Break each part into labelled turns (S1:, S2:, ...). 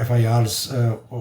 S1: FIRs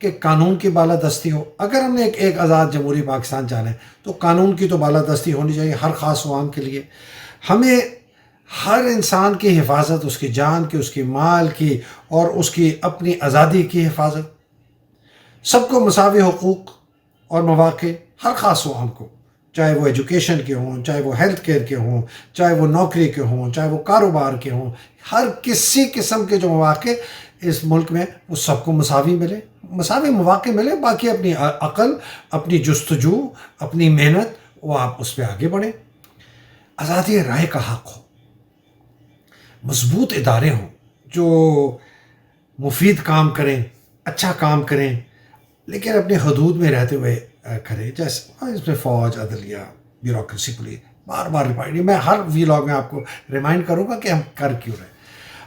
S1: کہ قانون کی بالادستی ہو. اگر ہم نے ایک آزاد جمہوری پاکستان چاہنا ہے تو قانون کی تو بالادستی ہونی چاہیے ہر خاص عوام کے لیے. ہمیں ہر انسان کی حفاظت، اس کی جان کی، اس کی مال کی اور اس کی اپنی آزادی کی حفاظت، سب کو مساوی حقوق اور مواقع، ہر خاص عوام کو، چاہے وہ ایجوکیشن کے ہوں، چاہے وہ ہیلتھ کیئر کے ہوں، چاہے وہ نوکری کے ہوں، چاہے وہ کاروبار کے ہوں، ہر کسی قسم کے جو مواقع اس ملک میں وہ سب کو مساوی مواقع ملے. باقی اپنی عقل، اپنی جستجو، اپنی محنت، وہ آپ اس پہ آگے بڑھیں. آزادی رائے کا حق ہو، مضبوط ادارے ہوں جو مفید کام کریں، اچھا کام کریں، لیکن اپنے حدود میں رہتے ہوئے کریں. جیسے اس میں فوج، عدلیہ، بیوروکریسی، پولیس، بار بار ریمائنڈ، میں ہر ویلاگ میں آپ کو ریمائنڈ کروں گا کہ ہم کر کیوں رہے.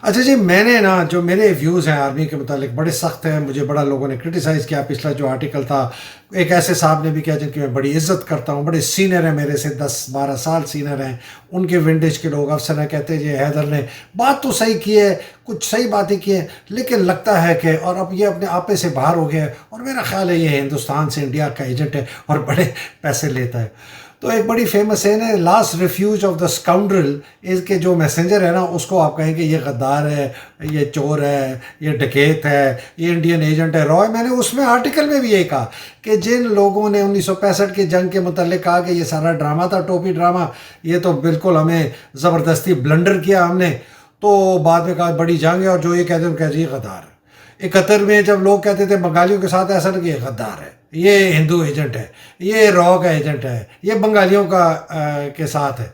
S1: اچھا جی، میں نے جو میرے ویوز ہیں آرمی کے متعلق بڑے سخت ہیں. مجھے بڑا لوگوں نے کرٹیسائز کیا. پچھلا جو آرٹیکل تھا، ایک ایسے صاحب نے بھی کیا جن کی میں بڑی عزت کرتا ہوں، بڑے سینئر ہیں، میرے سے 10-12 سال سینئر ہیں، ان کے ونڈیج کے لوگ افسر ہیں، کہتے ہیں جی حیدر نے بات تو صحیح کی ہے، کچھ صحیح باتیں کی ہیں، لیکن لگتا ہے کہ اور اب یہ اپنے آپے سے باہر ہو گیا ہے، اور میرا خیال ہے یہ ہندوستان سے انڈیا کا ایجنٹ ہے اور بڑے پیسے لیتا ہے. تو ایک بڑی فیمس ہے نا، لاسٹ ریفیوج آف دا اسکاؤنڈرل، اس کے جو میسنجر ہے نا، اس کو آپ کہیں کہ یہ غدار ہے، یہ چور ہے، یہ ڈکیت ہے، یہ انڈین ایجنٹ ہے. رائے، میں نے اس میں آرٹیکل میں بھی یہ کہا کہ جن لوگوں نے 1965 کی جنگ کے متعلق کہا کہ یہ سارا ڈرامہ تھا، ٹوپی ڈرامہ، یہ تو بالکل ہمیں زبردستی بلنڈر کیا ہم نے، تو بعد میں کہا بڑی جنگ ہے، اور جو یہ کہتے ہیں کہتے ہیں یہ غدار ہے. 71 میں جب لوگ کہتے تھے بنگالیوں کے ساتھ ایسا نہیں کہ یہ غدار ہے، یہ ہندو ایجنٹ ہے، یہ را کا ایجنٹ ہے، یہ بنگالیوں کا کے ساتھ ہے.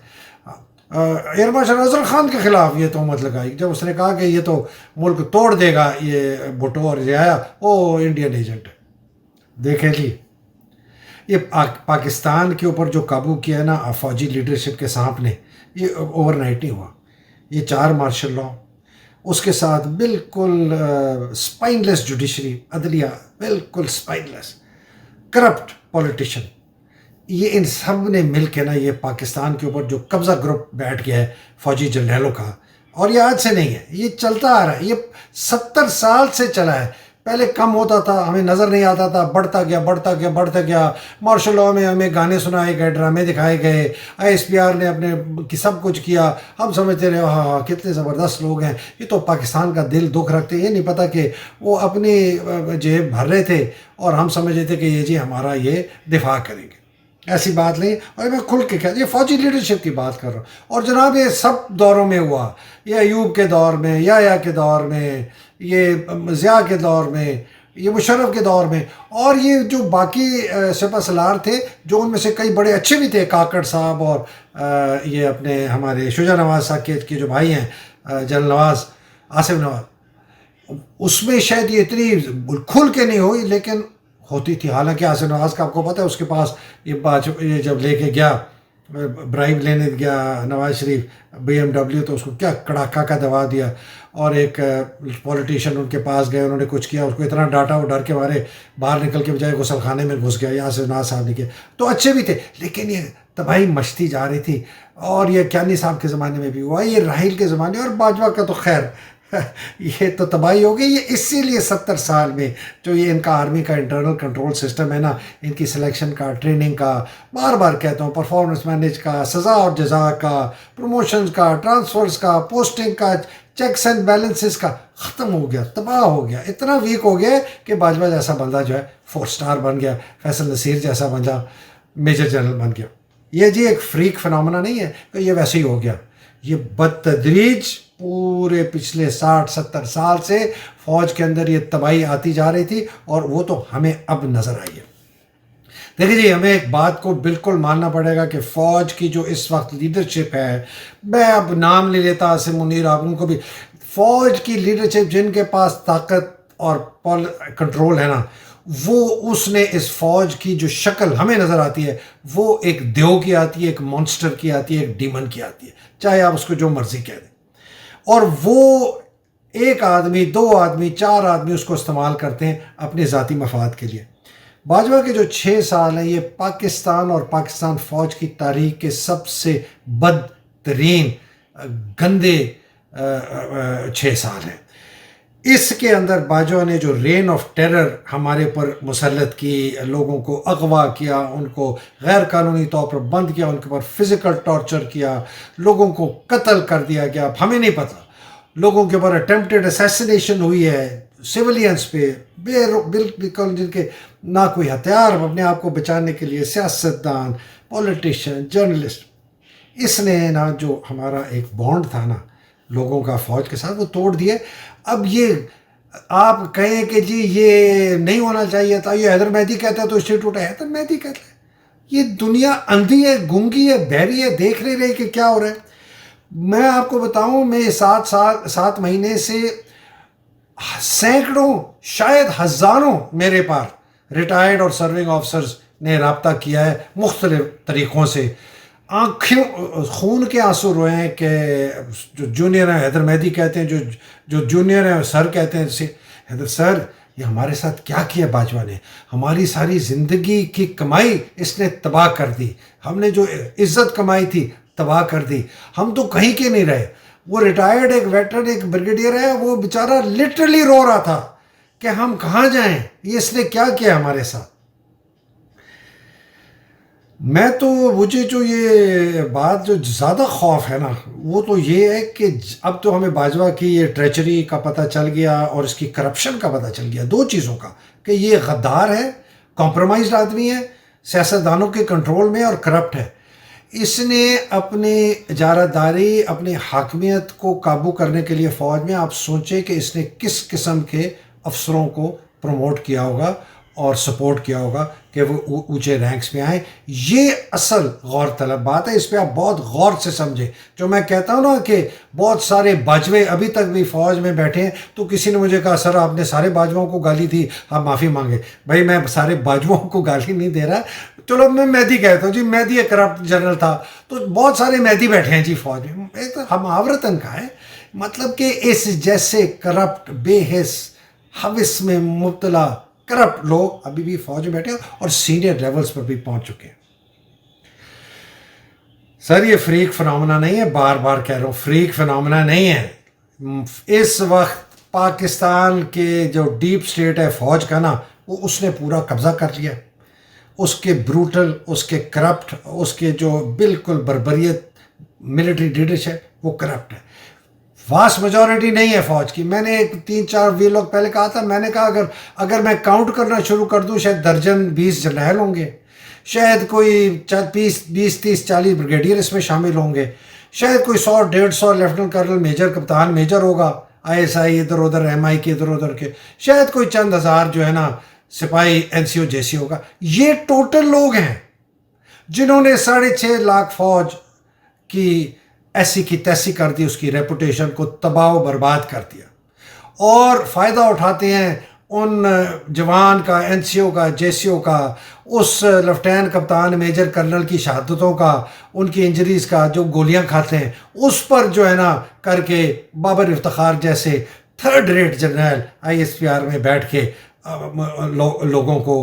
S1: ایئر مارشل افضل خان کے خلاف یہ تہمت لگائی جب اس نے کہا کہ یہ تو ملک توڑ دے گا، یہ بھٹو اور رعایا، وہ انڈین ایجنٹ ہے. دیکھیں جی، یہ پاکستان کے اوپر جو قابو کیا ہے نا فوجی لیڈرشپ کے سانپ نے، یہ اوور نائٹ نہیں ہوا. یہ 4 مارشل لاء، اس کے ساتھ بالکل سپائن لیس جوڈیشری، عدلیہ بالکل سپائن لیس، کرپٹ پولیٹیشین، یہ ان سب نے مل کے نا یہ پاکستان کے اوپر جو قبضہ گروپ بیٹھ گیا ہے فوجی جرنیلوں کا. اور یہ آج سے نہیں ہے، یہ چلتا آ رہا ہے، یہ 70 سال سے چلا ہے. پہلے کم ہوتا تھا، ہمیں نظر نہیں آتا تھا، بڑھتا گیا. مارشل لاء میں ہمیں گانے سنائے گئے، ڈرامے دکھائے گئے، ISPR نے اپنے سب کچھ کیا. ہم سمجھتے رہے ہاں کتنے زبردست لوگ ہیں، یہ تو پاکستان کا دل دکھ رکھتے. یہ نہیں پتہ کہ وہ اپنی جیب بھر رہے تھے اور ہم سمجھتے تھے کہ یہ جی ہمارا یہ دفاع کریں گے. ایسی بات نہیں. اور میں کھل کے یہ فوجی لیڈرشپ کی بات کر رہا ہوں. اور جناب یہ سب دوروں میں ہوا، یہ ایوب کے دور میں، یا کے دور میں، یہ ضیاء کے دور میں، یہ مشرف کے دور میں، اور یہ جو باقی سپہ سالار تھے جو ان میں سے کئی بڑے اچھے بھی تھے، کاکڑ صاحب اور یہ اپنے ہمارے شجاع نواز صاحب کے جو بھائی ہیں، جنرل نواز، آصف نواز، اس میں شاید یہ اتنی کھل کے نہیں ہوئی لیکن ہوتی تھی. حالانکہ آصف نواز کا آپ کو پتہ ہے اس کے پاس یہ جب لے کے گیا، برائب لینے گیا نواز شریف BMW، تو اس کو کیا کڑاکا کا دوا دیا. اور ایک پولیٹیشین ان کے پاس گئے، انہوں نے کچھ کیا، اس کو اتنا ڈانٹا، وہ ڈر کے مارے باہر نکل کے بجائے غسل خانے میں گھس گیا. یہ آصف نواز صاحب نے کیا تو اچھے بھی تھے، لیکن یہ تباہی مچتی جا رہی تھی. اور یہ کیانی صاحب کے زمانے میں بھی ہوا، یہ راحیل کے زمانے، اور باجوہ کا تو خیر یہ تو تباہی ہو گئی. یہ اسی لیے 70 سال میں جو یہ ان کا آرمی کا انٹرنل کنٹرول سسٹم ہے نا، ان کی سلیکشن کا، ٹریننگ کا، بار بار کہتا ہوں، پرفارمنس مینیج کا، سزا اور جزا کا، پروموشنز کا، ٹرانسفرز کا، پوسٹنگ کا، چیکس اینڈ بیلنسز کا، ختم ہو گیا، تباہ ہو گیا. اتنا ویک ہو گیا کہ باجوہ جیسا بندہ جو ہے 4 سٹار بن گیا، فیصل نصیر جیسا بندہ میجر جنرل بن گیا. یہ جی ایک فریک فنامنا نہیں ہے کہ یہ ویسے ہی ہو گیا. یہ بدتدریج پورے پچھلے 60-70 سال سے فوج کے اندر یہ تباہی آتی جا رہی تھی، اور وہ تو ہمیں اب نظر آئی ہے. دیکھیے جی، ہمیں ایک بات کو بالکل ماننا پڑے گا کہ فوج کی جو اس وقت لیڈرشپ ہے، میں اب نام نہیں لیتا، عاصم منیر، آپ ان کو بھی، فوج کی لیڈرشپ جن کے پاس طاقت اور کنٹرول ہے نا، وہ اس نے اس فوج کی جو شکل ہمیں نظر آتی ہے وہ ایک دیو کی آتی ہے، ایک مونسٹر کی آتی ہے، ایک ڈیمن کی آتی ہے، چاہے آپ اس کو جو مرضی کہہ دیں. اور وہ 1 آدمی، 2 آدمی، 4 آدمی اس کو استعمال کرتے ہیں اپنے ذاتی مفاد کے لیے. باجوہ کے جو 6 سال ہیں، یہ پاکستان اور پاکستان فوج کی تاریخ کے سب سے بدترین گندے 6 سال ہیں. اس کے اندر باجوہ نے جو رین آف ٹیرر ہمارے اوپر مسلط کی، لوگوں کو اغوا کیا، ان کو غیر قانونی طور پر بند کیا، ان کے اوپر فزیکل ٹارچر کیا، لوگوں کو قتل کر دیا گیا. اب ہمیں نہیں پتہ لوگوں کے اوپر اٹیمپٹڈ اسیسینیشن ہوئی ہے سولینس پہ، بالکل جن کے نہ کوئی ہتھیار، اپنے آپ کو بچانے کے لیے سیاستدان، پولیٹیشین، جرنلسٹ. اس نے نا جو ہمارا ایک بانڈ تھا نا لوگوں کا فوج کے ساتھ، وہ توڑ دیے. اب یہ آپ کہیں کہ جی یہ نہیں ہونا چاہیے تھا، یہ حیدر مہدی کہتا ہے تو انسٹیٹیوٹ ہے حیدر مہدی کہتا ہے. یہ دنیا اندھی ہے، گونگی ہے، بہری ہے، دیکھ نہیں رہی کہ کیا ہو رہا ہے. میں آپ کو بتاؤں، میں 7 مہینے سے سینکڑوں شاید ہزاروں میرے پاس ریٹائرڈ اور سرونگ آفیسرز نے رابطہ کیا ہے مختلف طریقوں سے. آنکھوں خون کے آنسو روئے ہیں کہ جو جونیئر ہیں حیدر مہدی کہتے ہیں، جو جونیئر ہیں سر کہتے ہیں حیدر سر یہ ہمارے ساتھ کیا کیا باجوہ نے، ہماری ساری زندگی کی کمائی اس نے تباہ کر دی، ہم نے جو عزت کمائی تھی تباہ کر دی، ہم تو کہیں کے نہیں رہے. وہ ریٹائرڈ ایک ویٹرن ایک بریگیڈیئر ہے، وہ بیچارہ لٹرلی رو رہا تھا کہ ہم کہاں جائیں، یہ اس نے کیا کیا ہمارے ساتھ. میں تو مجھے جو یہ بات جو زیادہ خوف ہے نا وہ تو یہ ہے کہ اب تو ہمیں باجوہ کی یہ ٹریچری کا پتہ چل گیا اور اس کی کرپشن کا پتہ چل گیا، 2 چیزوں کا، کہ یہ غدار ہے، کمپرومائزڈ آدمی ہے، سیاستدانوں کے کنٹرول میں اور کرپٹ ہے. اس نے اپنی اجارہ داری، اپنی حاکمیت کو قابو کرنے کے لیے فوج میں آپ سوچیں کہ اس نے کس قسم کے افسروں کو پروموٹ کیا ہوگا اور سپورٹ کیا ہوگا کہ وہ اونچے رینکس میں آئیں. یہ اصل غور طلب بات ہے، اس پہ آپ بہت غور سے سمجھیں. جو میں کہتا ہوں نا کہ بہت سارے باجوے ابھی تک بھی فوج میں بیٹھے ہیں، تو کسی نے مجھے کہا سر آپ نے سارے باجووں کو گالی دی، آپ معافی مانگے. بھائی میں سارے باجووں کو گالی نہیں دے رہا، چلو میں مہدی کہتا ہوں جی مہدی ایک کرپٹ جنرل تھا، تو بہت سارے مہدی بیٹھے ہیں جی فوج میں. ایک تو ہم آورتن کا ہے، مطلب کہ اس جیسے کرپٹ، بے حس، حوث میں مبتلا کرپٹ لوگ ابھی بھی فوج میں بیٹھے ہیں اور سینئر لیولز پر بھی پہنچ چکے ہیں. سر یہ فریق فنامنا نہیں ہے، بار بار کہہ رہا ہوں فریق فنامنا نہیں ہے. اس وقت پاکستان کے جو ڈیپ سٹیٹ ہے فوج کا نا، وہ اس نے پورا قبضہ کر لیا. اس کے بروٹل، اس کے کرپٹ، اس کے جو بالکل بربریت ملٹری لیڈرشپ ہے وہ کرپٹ ہے. واسٹ میجورٹی نہیں ہے فوج کی. میں نے 3-4 ویلوگ پہلے کہا تھا، میں نے کہا اگر میں کاؤنٹ کرنا شروع کر دوں شاید درجن 20 جرنیل ہوں گے، شاید کوئی 20-30-40 بریگیڈیئر اس میں شامل ہوں گے، شاید کوئی 100-150 لیفٹنٹ کرنل میجر کپتان میجر ہوگا، ISI ادھر ادھر MI کے ادھر ادھر کے، شاید کوئی چند ہزار جو ہے نا سپاہی NCO JCO ہوگا. یہ ٹوٹل لوگ ہیں جنہوں نے 6.5 لاکھ فوج کی ایسی کی تیسی کر دی، اس کی ریپوٹیشن کو تباہ و برباد کر دیا، اور فائدہ اٹھاتے ہیں ان جوان کا، NCO کا، JCO کا، اس لیفٹیننٹ کپتان میجر کرنل کی شہادتوں کا، ان کی انجریز کا، جو گولیاں کھاتے ہیں اس پر جو ہے نا کر کے بابر افتخار جیسے 3rd ریٹ جرنیل ISPR میں بیٹھ کے لوگوں کو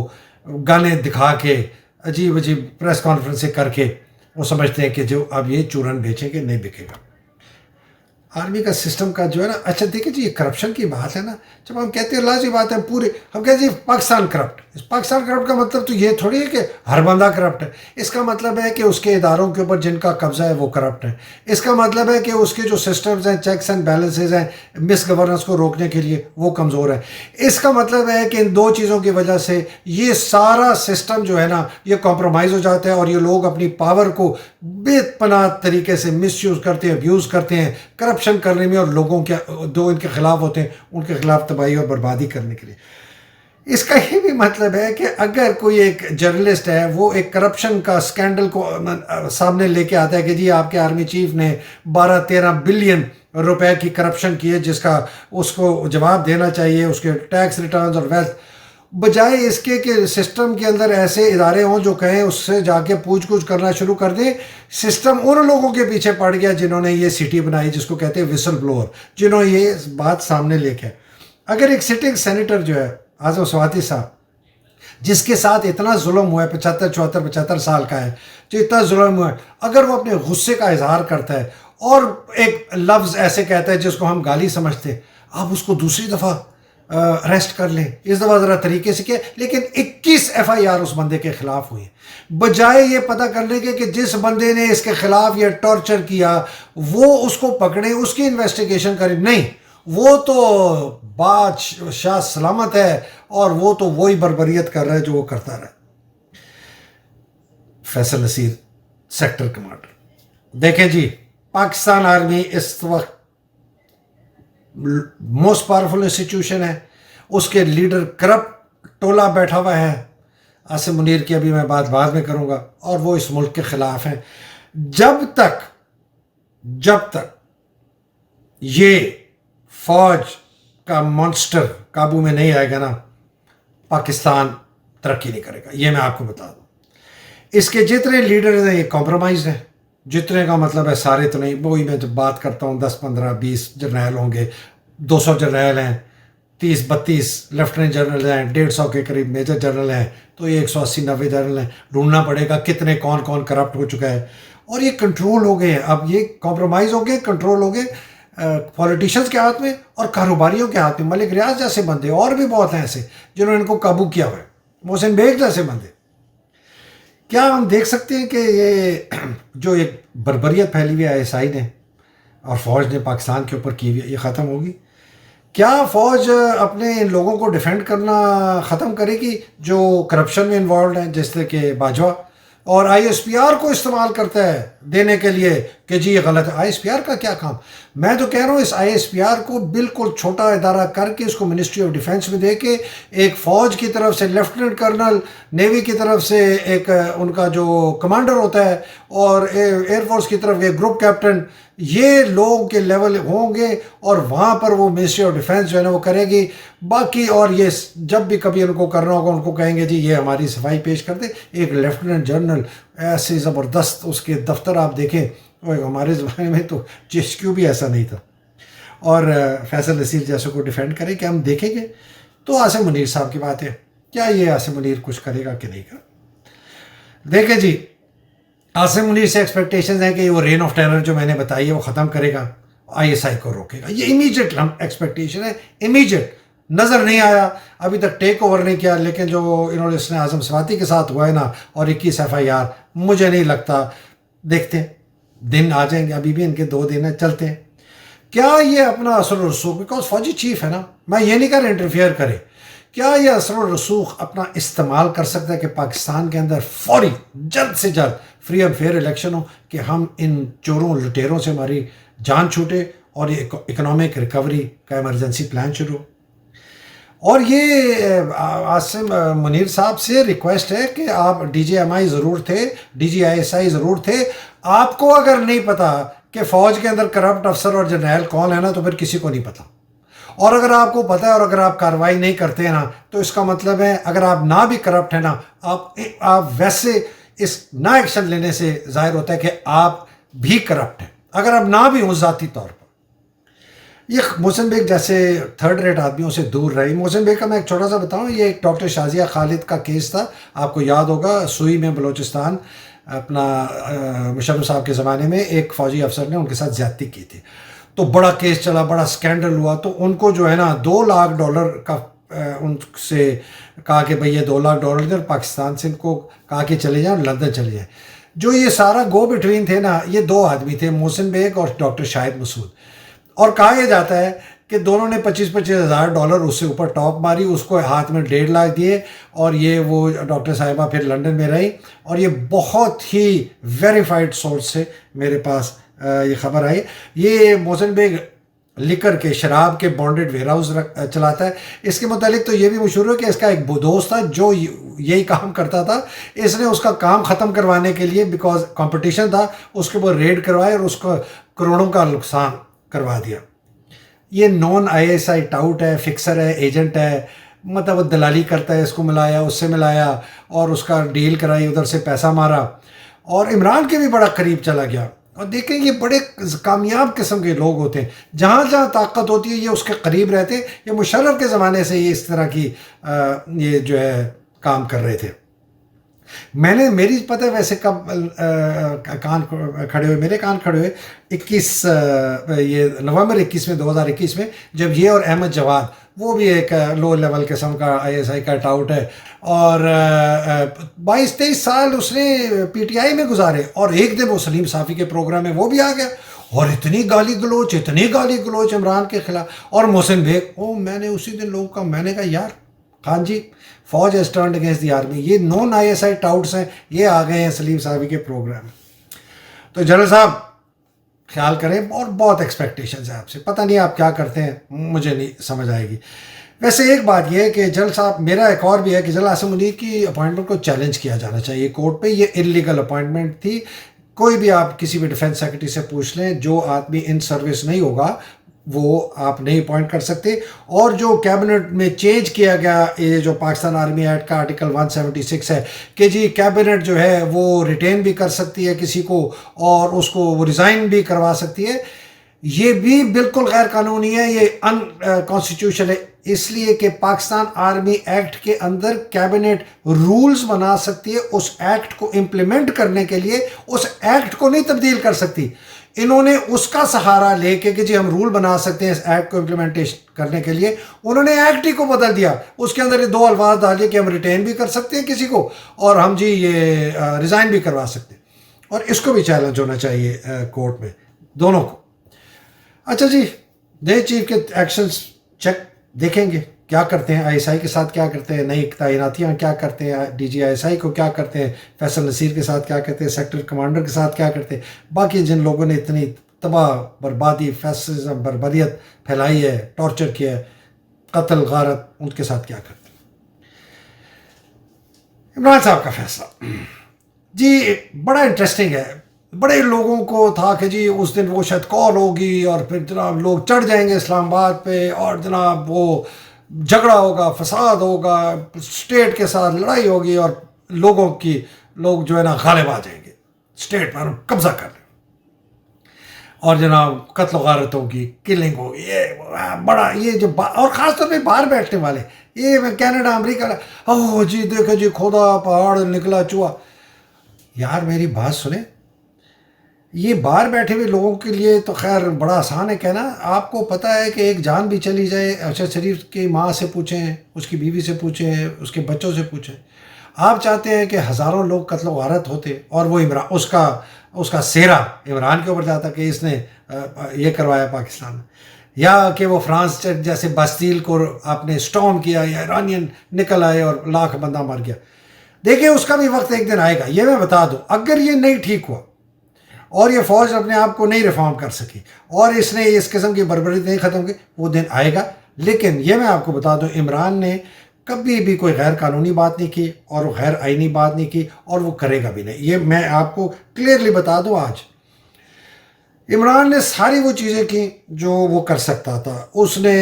S1: گانے دکھا کے عجیب عجیب پریس کانفرنسیں کر کے وہ سمجھتے ہیں کہ جو اب یہ چورن بیچیں گے نہیں بکے گا. آرمی کا سسٹم کا جو ہے نا، اچھا دیکھیں جی یہ کرپشن کی بات ہے نا، جب ہم کہتے ہیں لازمی بات ہے پورے، ہم کہتے ہیں جی پاکستان کرپٹ. اس پاکستان کرپٹ کا مطلب تو یہ تھوڑی ہے کہ ہر بندہ کرپٹ ہے. اس کا مطلب ہے کہ اس کے اداروں کے اوپر جن کا قبضہ ہے وہ کرپٹ ہے. اس کا مطلب ہے کہ اس کے جو سسٹمز ہیں، چیکس اینڈ بیلنسز ہیں مس گورننس کو روکنے کے لیے، وہ کمزور ہے. اس کا مطلب ہے کہ ان 2 چیزوں کی وجہ سے یہ سارا سسٹم جو ہے نا یہ کمپرومائز ہو جاتا ہے، اور یہ لوگ اپنی پاور کو بے پناہ طریقے سے مس یوز کرتے ہیں، ابیوز کرتے ہیں کرپشن کرنے میں، اور لوگوں کے جو ان کے خلاف ہوتے ہیں ان کے خلاف تباہی اور بربادی کرنے کے لیے. اس کا یہ بھی مطلب ہے کہ اگر کوئی ایک جرنلسٹ ہے وہ ایک کرپشن کا سکینڈل کو سامنے لے کے آتا ہے کہ جی آپ کے آرمی چیف نے 12-13 بلین روپے کی کرپشن کی ہے جس کا اس کو جواب دینا چاہیے، اس کے ٹیکس ریٹرنز اور ویلتھ، بجائے اس کے کہ سسٹم کے اندر ایسے ادارے ہوں جو کہیں اس سے جا کے پوچھ گچھ کرنا شروع کر دیں. سسٹم ان لوگوں کے پیچھے پڑ گیا جنہوں نے یہ سٹی بنائی، جس کو کہتے ہیں وسل بلوور، جنہوں نے یہ بات سامنے لے کے. اگر ایک سٹنگ سینیٹر جو ہے اعظم سواتی صاحب، جس کے ساتھ اتنا ظلم ہوا ہے، 75 سال کا ہے، جو اتنا ظلم ہوا ہے، اگر وہ اپنے غصے کا اظہار کرتا ہے اور ایک لفظ ایسے کہتا ہے جس کو ہم گالی سمجھتے ہیں، آپ اس کو دوسری دفعہ اریسٹ کر لیں، اس دفعہ ذرا طریقے سے کیا، لیکن 21 ایف آئی آر اس بندے کے خلاف ہوئی ہیں، بجائے یہ پتہ کرنے کے کہ جس بندے نے اس کے خلاف یہ ٹارچر کیا وہ اس کو پکڑیں، اس کی انویسٹیگیشن کریں، نہیں، وہ تو بادشاہ سلامت ہے اور وہ تو وہی بربریت کر رہا ہے جو وہ کرتا رہا۔ فیصل نصیر سیکٹر کمانڈر، دیکھیں جی، پاکستان آرمی اس وقت موسٹ پاورفل انسٹیٹیوشن ہے، اس کے لیڈر کرپٹ ٹولہ بیٹھا ہوا ہے، عاصم منیر کی ابھی میں بات بعد میں کروں گا، اور وہ اس ملک کے خلاف ہیں۔ جب تک یہ فوج کا مانسٹر قابو میں نہیں آئے گا نا، پاکستان ترقی نہیں کرے گا، یہ میں آپ کو بتا دوں۔ اس کے جتنے لیڈرز ہیں یہ کمپرومائزڈ ہیں، جتنے کا مطلب ہے سارے تو نہیں، وہی میں جب بات کرتا ہوں 10 15 20 جرنیل ہوں گے، 200 جرنیل ہیں، 30 32 لیفٹیننٹ جنرل ہیں، 150 کے قریب میجر جنرل ہیں، تو یہ 180 90 جنرل ہیں، ڈھونڈنا پڑے گا کتنے کون کرپٹ ہو چکا ہے، اور یہ کنٹرول ہو گئے ہیں، اب یہ کمپرومائز ہو گئے، کنٹرول ہو گئے پولیٹیشنز کے ہاتھ میں اور کاروباریوں کے ہاتھ میں۔ ملک ریاض جیسے بندے اور بھی بہت ہیں ایسے جنہوں نے ان کو قابو کیا ہوا ہے، محسن بیگ جیسے بندے۔ کیا ہم دیکھ سکتے ہیں کہ یہ جو ایک بربریت پھیلی ہوئی ISI نے اور فوج نے پاکستان کے اوپر کی ہوئی ہے، یہ ختم ہوگی؟ کیا فوج اپنے ان لوگوں کو ڈیفینڈ کرنا ختم کرے گی جو کرپشن میں انوالوڈ ہیں، جس طرح کہ باجوہ، اور ISPR کو استعمال کرتا ہے دینے کے لیے کہ جی یہ غلط ہے؟ ISPR کا کیا کام؟ میں تو کہہ رہا ہوں اس ISPR کو بالکل چھوٹا ادارہ کر کے اس کو منسٹری آف ڈیفینس میں دے کے ایک فوج کی طرف سے لیفٹیننٹ کرنل، نیوی کی طرف سے ایک ان کا جو کمانڈر ہوتا ہے، اور ایئر فورس کی طرف ایک گروپ کیپٹن، یہ لوگ کے لیول ہوں گے اور وہاں پر وہ منسٹری آف ڈیفینس جو ہے نا وہ کرے گی باقی، اور یہ جب بھی کبھی ان کو کرنا ہوگا ان کو کہیں گے جی یہ ہماری صفائی پیش کر دے۔ ایک لیفٹیننٹ جنرل ایسے زبردست اس کے دفتر آپ دیکھیں، ہمارے زمانے میں تو JSQ بھی ایسا نہیں تھا، اور فیصل نصیر جیسے کو ڈیفینڈ کرے کہ ہم دیکھیں گے۔ تو عاصم منیر صاحب کی بات ہے، کیا یہ عاصم منیر کچھ کرے گا کہ نہیں کرے؟ دیکھیں جی، عاصم منیر سے ایکسپیکٹیشنز ہیں کہ وہ رین آف ٹیرر جو میں نے بتائی ہے وہ ختم کرے گا، ISI کو روکے گا، یہ امیجیٹ ایکسپیکٹیشن ہے، امیجیٹ۔ نظر نہیں آیا ابھی تک، ٹیک اوور نہیں کیا، لیکن جو انہوں نے اس نے اعظم سواتی کے ساتھ ہوا ہے نا، اور 21 FIR، مجھے نہیں لگتا، دیکھتے ہیں دن آ جائیں گے، ابھی بھی ان کے 2 دن ہیں، چلتے ہیں۔ کیا یہ اپنا اثر و رسوخ، بیکاز فوجی چیف ہے نا، میں یہ نہیں کہہ رہا انٹرفیئر کرے، کیا یہ اثر و رسوخ اپنا استعمال کر سکتا ہے کہ پاکستان کے اندر فوری جلد سے جلد فری اینڈ فیئر الیکشن ہو، کہ ہم ان چوروں لٹیروں سے ہماری جان چھوٹے اور یہ اکنامک ریکوری کا ایمرجنسی پلان شروع ہو؟ اور یہ عاصم منیر صاحب سے ریکویسٹ ہے کہ آپ DGMI ضرور تھے، DGISI ضرور تھے، آپ کو اگر نہیں پتا کہ فوج کے اندر کرپٹ افسر اور جرنیل کون ہے نا، تو پھر کسی کو نہیں پتا، اور اگر آپ کو پتا ہے اور اگر آپ کارروائی نہیں کرتے ہیں نا، تو اس کا مطلب ہے اگر آپ نہ بھی کرپٹ ہیں نا، آپ ویسے اس نہ ایکشن لینے سے ظاہر ہوتا ہے کہ آپ بھی کرپٹ ہیں، اگر آپ نہ بھی ہوں ذاتی طور پر۔ یہ محسن بیگ جیسے تھرڈ ریٹ آدمیوں سے دور رہی۔ محسن بیگ کا میں ایک چھوٹا سا بتاؤں، یہ ایک ڈاکٹر شازیہ خالد کا کیس تھا، آپ کو یاد ہوگا، سوئی میں بلوچستان، اپنا مشرف صاحب کے زمانے میں ایک فوجی افسر نے ان کے ساتھ زیادتی کی تھی، تو بڑا کیس چلا، بڑا سکینڈل ہوا، تو ان کو جو ہے نا $2 لاکھ کا ان سے کہا کہ بھئی یہ $2 لاکھ دیں، اور پاکستان سے ان کو کہا کہ چلے جائیں اور لندن چلے جائیں۔ جو یہ سارا گو بٹوین تھے نا، یہ 2 آدمی تھے، محسن بیگ اور ڈاکٹر شاہد مسعود، اور کہا یہ جاتا ہے کہ دونوں نے $25,000 اس سے اوپر ٹاپ ماری، اس کو ہاتھ میں 1.5 لاکھ دیے، اور یہ وہ ڈاکٹر صاحبہ پھر لندن میں رہی، اور یہ بہت ہی ویریفائڈ سورس سے میرے پاس یہ خبر آئی۔ یہ محسن بیگ لکر کے شراب کے بانڈڈ ویئر ہاؤس چلاتا ہے۔ اس کے متعلق تو یہ بھی مشہور ہے کہ اس کا ایک دوست تھا جو یہی کام کرتا تھا، اس نے اس کا کام ختم کروانے کے لیے، بیکاز کمپٹیشن تھا، اس کے اوپر ریڈ کروائے اور اس کو کروڑوں کا نقصان کروا دیا۔ یہ نون ISI ٹاؤٹ ہے، فکسر ہے، ایجنٹ ہے، مطلب وہ دلالی کرتا ہے، اس کو ملایا، اس سے ملایا، اور اس کا ڈیل کرائی، ادھر سے پیسہ مارا، اور عمران کے بھی بڑا قریب چلا گیا۔ اور دیکھیں یہ بڑے کامیاب قسم کے لوگ ہوتے ہیں، جہاں جہاں طاقت ہوتی ہے یہ اس کے قریب رہتے ہیں۔ یہ مشرف کے زمانے سے یہ اس طرح کی یہ جو ہے کام کر رہے تھے۔ میں نے میری پتہ ہے ویسے کب کان کھڑے ہوئے، میرے کان کھڑے ہوئے 21 یہ نومبر 21 میں 2021 میں، جب یہ اور احمد جواد، وہ بھی ایک لو لیول قسم کا آئی ایس آئی کا ٹاؤٹ ہے، اور 22-23 سال اس نے پی ٹی آئی میں گزارے، اور ایک دن وہ سلیم صافی کے پروگرام میں وہ بھی آ گیا، اور اتنی گالی گلوچ عمران کے خلاف، اور محسن بیگ، میں نے اسی دن لوگوں کا، میں نے کہا یار خان جی، فوج has turned against the army, یہ نون آئی ایس آئی ٹاؤٹس ہیں، یہ آ گئے ہیں سلیم صافی کے پروگرام میں۔ تو جنرل صاحب خیال کریں، اور بہت ایکسپیکٹیشنز ہیں آپ سے، پتہ نہیں آپ کیا کرتے ہیں، مجھے نہیں سمجھ آئے گی۔ ویسے ایک بات یہ ہے کہ جنرل صاحب، میرا ایک اور بھی ہے کہ جنرل عاصم منیر کی اپوائنٹمنٹ کو چیلنج کیا جانا چاہیے کورٹ پہ، یہ انلیگل اپوائنٹمنٹ تھی۔ کوئی بھی آپ کسی بھی ڈیفینس سیکرٹری سے پوچھ لیں، جو آدمی ان سروس نہیں ہوگا وہ آپ نہیں اپوائنٹ کر سکتے، اور جو کیبنٹ میں چینج کیا گیا، یہ جو پاکستان آرمی ایکٹ کا آرٹیکل 176 ہے کہ جی کیبنٹ جو ہے وہ ریٹین بھی کر سکتی ہے کسی کو، اور اس کو وہ ریزائن بھی کروا سکتی ہے، یہ بھی بالکل غیر قانونی ہے، یہ ان کانسٹیٹیوشنل ہے، اس لیے کہ پاکستان آرمی ایکٹ کے اندر کیبنٹ رولز بنا سکتی ہے، اس ایکٹ کو امپلیمنٹ کرنے کے لیے اس ایکٹ کو نہیں تبدیل کر سکتی۔ انہوں نے اس کا سہارا لے کے کہ جی ہم رول بنا سکتے ہیں اس ایکٹ کو امپلیمنٹیشن کرنے کے لیے، انہوں نے ایکٹ ہی کو بدل دیا، اس کے اندر یہ 2 الفاظ ڈالے کہ ہم ریٹین بھی کر سکتے ہیں کسی کو، اور ہم جی یہ ریزائن بھی کروا سکتے ہیں، اور اس کو بھی چیلنج ہونا چاہیے کورٹ میں، دونوں کو۔ اچھا جی، دے چیف کے ایکشنز چیک دیکھیں گے کیا کرتے ہیں، آئی ایس آئی کے ساتھ کیا کرتے ہیں، نئی تعیناتیاں کیا کرتے ہیں، D G I S I کو کیا کرتے ہیں، فیصل نصیر کے ساتھ کیا کرتے ہیں، سیکٹر کمانڈر کے ساتھ کیا کرتے ہیں، باقی جن لوگوں نے اتنی تباہ بربادی، فیسزم، بربریت پھیلائی ہے، ٹارچر کیا ہے، قتل غارت، ان کے ساتھ کیا کرتے ہیں۔ عمران صاحب کا فیصلہ جی بڑا انٹرسٹنگ ہے، بڑے لوگوں کو تھا کہ جی اس دن وہ شاید کال ہوگی، اور پھر جناب لوگ چڑھ جائیں گے اسلام آباد پہ، اور جناب وہ جھگڑا ہوگا، فساد ہوگا، اسٹیٹ کے ساتھ لڑائی ہوگی، اور لوگ جو ہے نا غالب آ جائیں گے، اسٹیٹ پر قبضہ کر لیں، اور جناب قتل و غارت ہوگی، کلنگ ہوگی، یہ بڑا، یہ جو اور خاص طور پہ باہر بیٹھنے والے، یہ کینیڈا امریکہ، اوہ جی دیکھیں جی کھودا پہاڑ نکلا چوہا، یار میری بات سنیں، یہ باہر بیٹھے ہوئے لوگوں کے لیے تو خیر بڑا آسان ہے کہنا، آپ کو پتہ ہے کہ ایک جان بھی چلی جائے، ارشد شریف کی ماں سے پوچھیں، اس کی بیوی سے پوچھیں، اس کے بچوں سے پوچھیں، آپ چاہتے ہیں کہ ہزاروں لوگ قتل و غارت ہوتے، اور وہ عمران، اس کا سہرا عمران کے اوپر جاتا کہ اس نے یہ کروایا پاکستان میں، یا کہ وہ فرانس جیسے باستیل کو آپ نے اسٹارم کیا، یا ایرانین نکل آئے اور لاکھ بندہ مر گیا۔ دیکھیں اس کا بھی وقت ایک دن آئے گا، یہ میں بتا دوں، اگر یہ نہیں ٹھیک ہوا اور یہ فوج اپنے آپ کو نہیں ریفارم کر سکی، اور اس نے اس قسم کی بربریت نہیں ختم کی، وہ دن آئے گا۔ لیکن یہ میں آپ کو بتا دوں، عمران نے کبھی بھی کوئی غیر قانونی بات نہیں کی، اور وہ غیر آئینی بات نہیں کی، اور وہ کرے گا بھی نہیں، یہ میں آپ کو کلیئرلی بتا دوں۔ آج عمران نے ساری وہ چیزیں کی جو وہ کر سکتا تھا، اس نے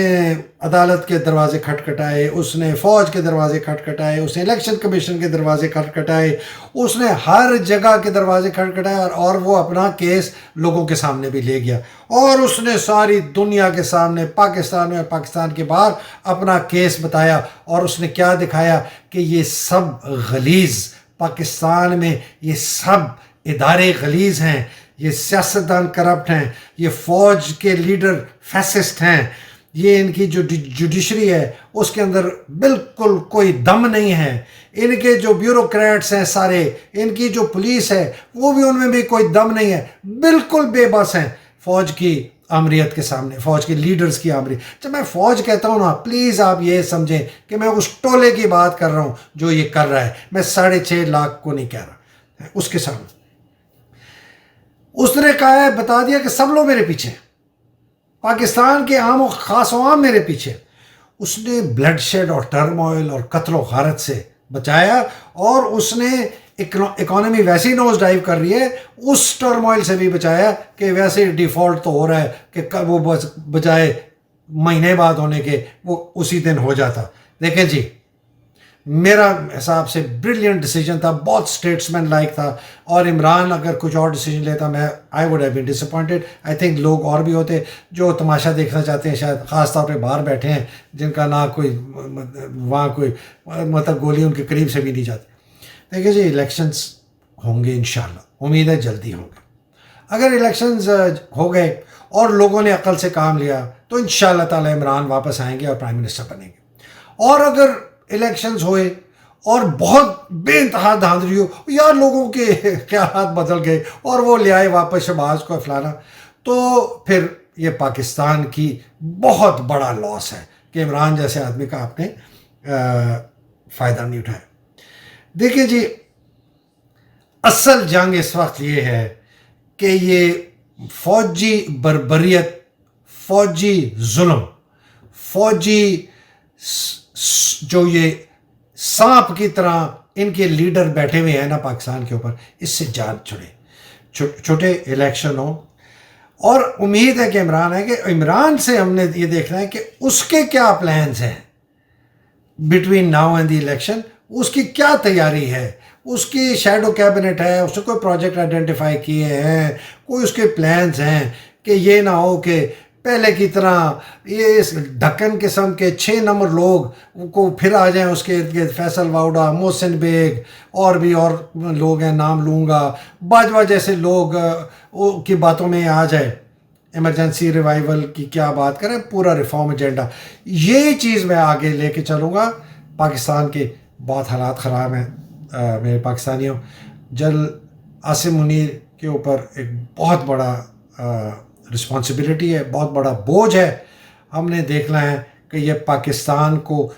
S1: عدالت کے دروازے کھٹکھٹائے، اس نے فوج کے دروازے کھٹکھٹائے، اس نے الیکشن کمیشن کے دروازے کھٹکھٹائے، اس نے ہر جگہ کے دروازے کھٹکھٹائے، اور وہ اپنا کیس لوگوں کے سامنے بھی لے گیا، اور اس نے ساری دنیا کے سامنے، پاکستان میں اور پاکستان کے باہر اپنا کیس بتایا، اور اس نے کیا دکھایا کہ یہ سب غلیظ، پاکستان میں یہ سب ادارے غلیظ ہیں، یہ سیاستدان کرپٹ ہیں، یہ فوج کے لیڈر فیسسٹ ہیں، یہ ان کی جو جوڈیشری ہے اس کے اندر بالکل کوئی دم نہیں ہے، ان کے جو بیوروکریٹس ہیں سارے، ان کی جو پولیس ہے وہ بھی، ان میں بھی کوئی دم نہیں ہے، بالکل بے بس ہیں فوج کی آمریت کے سامنے، فوج کے لیڈرز کی آمریت۔ جب میں فوج کہتا ہوں نا، پلیز آپ یہ سمجھیں کہ میں اس ٹولے کی بات کر رہا ہوں جو یہ کر رہا ہے، میں 6.5 لاکھ کو نہیں کہہ رہا، اس کے سامنے اس نے کہا ہے، بتا دیا کہ سب لوگ میرے پیچھے، پاکستان کے عام و خاص عوام میرے پیچھے۔ اس نے بلڈ شیڈ اور ٹرموائل اور قتل و غارت سے بچایا، اور اس نے اکانومی ویسے ہی نوز ڈائیو کر رہی ہے، اس ٹرموائل سے بھی بچایا کہ ویسے ڈیفالٹ تو ہو رہا ہے کہ وہ بجائے مہینے بعد ہونے کے وہ اسی دن ہو جاتا۔ دیکھیں جی، میرا حساب سے بریلینٹ ڈیسیجن تھا، بہت اسٹیٹسمین لائک تھا، اور عمران اگر کچھ اور ڈیسیجن لیتا، میں I would have been disappointed. I think لوگ اور بھی ہوتے جو تماشا دیکھنا چاہتے ہیں، شاید خاص طور پہ باہر بیٹھے ہیں، جن کا نہ کوئی وہاں کوئی مطلب گولی ان کے قریب سے بھی نہیں جاتی۔ دیکھیے جی الیکشنز ہوں گے انشاءاللہ، امید ہے جلدی ہوں گے. اگر الیکشنز ہو گئے اور لوگوں نے عقل سے کام لیا تو انشاءاللہ تعالی عمران واپس آئیں گے اور پرائم منسٹر بنیں گے. اور اگر الیکشنز ہوئے اور بہت بے انتہا دھاندلی ہو یا لوگوں کے خیالات بدل گئے اور وہ لے آئے واپس شہباز کو فلانا، تو پھر یہ پاکستان کی بہت بڑا لاس ہے کہ عمران جیسے آدمی کا آپ نے فائدہ نہیں اٹھایا. دیکھیے جی اصل جنگ اس وقت یہ ہے کہ یہ فوجی بربریت، فوجی ظلم، فوجی جو یہ سانپ کی طرح ان کے لیڈر بیٹھے ہوئے ہیں نا پاکستان کے اوپر، اس سے جان چھڑے. چھوٹے الیکشن ہوں اور امید ہے کہ عمران ہے، کہ عمران سے ہم نے یہ دیکھنا ہے کہ اس کے کیا پلانز ہیں between now and the election, اس کی کیا تیاری ہے، اس کی شیڈو کیبنٹ ہے، اس نے کوئی پروجیکٹ آئیڈینٹیفائی کیے ہیں، کوئی اس کے پلانز ہیں کہ یہ نہ ہو کہ پہلے کی طرح یہ اس ڈھکن قسم کے 6 نمبر لوگ کو پھر آ جائیں اس کے ارد گرد، فیصل واؤڈا، محسن بیگ اور بھی اور لوگ ہیں، نام لوں گا، باجوہ جیسے لوگ کی باتوں میں آ جائے. ایمرجنسی ریوائیول کی کیا بات کریں، پورا ریفارم ایجنڈا، یہی چیز میں آگے لے کے چلوں گا. پاکستان کے بہت حالات خراب ہیں میرے پاکستانیوں. عاصم منیر کے اوپر ایک بہت بڑا رسپانسبلٹی ہے، بہت بڑا بوجھ ہے. ہم نے دیکھنا ہے کہ یہ پاکستان کو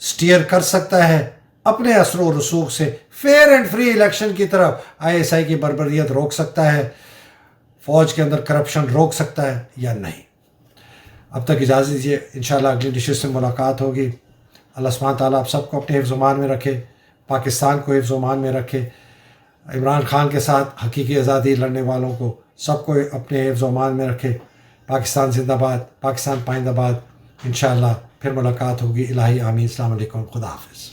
S1: سٹیئر کر سکتا ہے اپنے اثر و رسوخ سے، فیئر اینڈ فری الیکشن کی طرف ISI کی بربریت روک سکتا ہے، فوج کے اندر کرپشن روک سکتا ہے یا نہیں. اب تک اجازت دیجیے، انشاءاللہ اگلی ڈشز سے ملاقات ہوگی. اللہ سبحانہ تعالیٰ آپ سب کو اپنے حفظ و امان میں رکھے، پاکستان کو حفظ و امان میں رکھے، عمران خان کے ساتھ حقیقی آزادی لڑنے والوں کو سب کو اپنے حفظ و امان میں رکھے. پاکستان زندہ باد، پاکستان پائندہ باد. انشاءاللہ پھر ملاقات ہوگی. الہی آمین. السلام علیکم، خدا حافظ.